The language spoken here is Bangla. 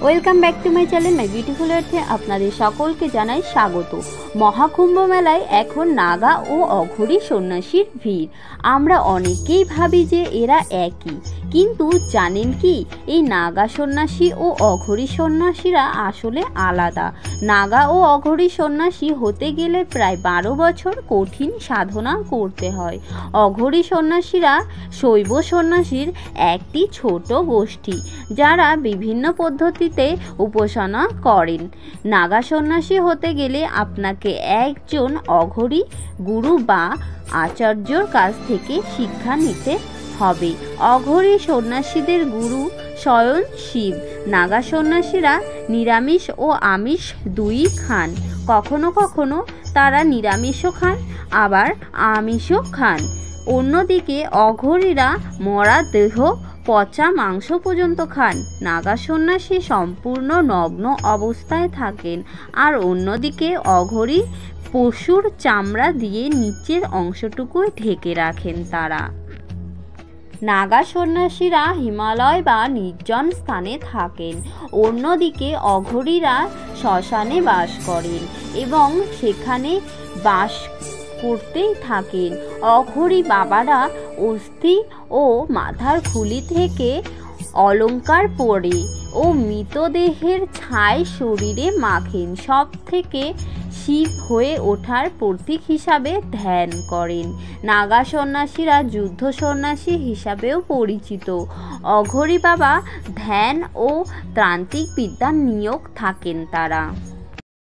Welcome back to my channel my beautiful আর্থে আপনাদের সকলকে জানাই স্বাগত। মহাকুম্ভ মেলায় এখন নাগা ও অঘরী সন্ন্যাসীর ভিড়। আমরা অনেকেই ভাবি যে এরা একই, কিন্তু জানেন কি এই নাগা সন্ন্যাসী ও অঘরী সন্ন্যাসীরা আসলে আলাদা। নাগা ও অঘরী সন্ন্যাসী হতে গেলে প্রায় 12 বছর কঠিন সাধনা করতে হয়। অঘরী সন্ন্যাসীরা শৈব সন্ন্যাসীর একটি ছোট গোষ্ঠী, যারা বিভিন্ন পদ্ধতিতে উপাসনা করেন। নাগা সন্ন্যাসী হতে গেলে আপনাকে একজন অঘরী গুরু বা আচার্যর কাছ থেকে শিক্ষা নিতে হবে। অঘরী সন্ন্যাসীদের গুরু স্বয়ং শিব। নাগা সন্ন্যাসীরা নিরামিষ ও আমিষ দুই খান। কখনো কখনো তারা নিরামিষও খান, আবার আমিষও খান। অন্যদিকে অঘরীরা মরা দেহ, পচা মাংস পর্যন্ত খান। নাগা সন্ন্যাসী সম্পূর্ণ নগ্ন অবস্থায় থাকেন, আর অন্যদিকে অঘরী পশুর চামড়া দিয়ে নিচের অংশটুকু ঢেকে রাখেন। তারা নাগা সন্ন্যাসীরা হিমালয় বা নির্জন স্থানে থাকেন, অন্যদিকে অঘরীরা শ্মশানে বাস করেন এবং সেখানে বাস করতেই থাকেন। অঘরী বাবারা অস্থি ও মাথার খুলি থেকে অলঙ্কার পরে ও মৃতদেহের ছাই শরীরে মাখেন। সব থেকে শিব হয়ে ওঠার প্রতীক হিসাবে ধ্যান করেন। নাগা সন্ন্যাসীরা যুদ্ধ সন্ন্যাসী হিসাবেও পরিচিত। অঘরী বাবা ধ্যান ও তান্ত্রিক বিদ্যা নিয়োগ থাকেন তারা।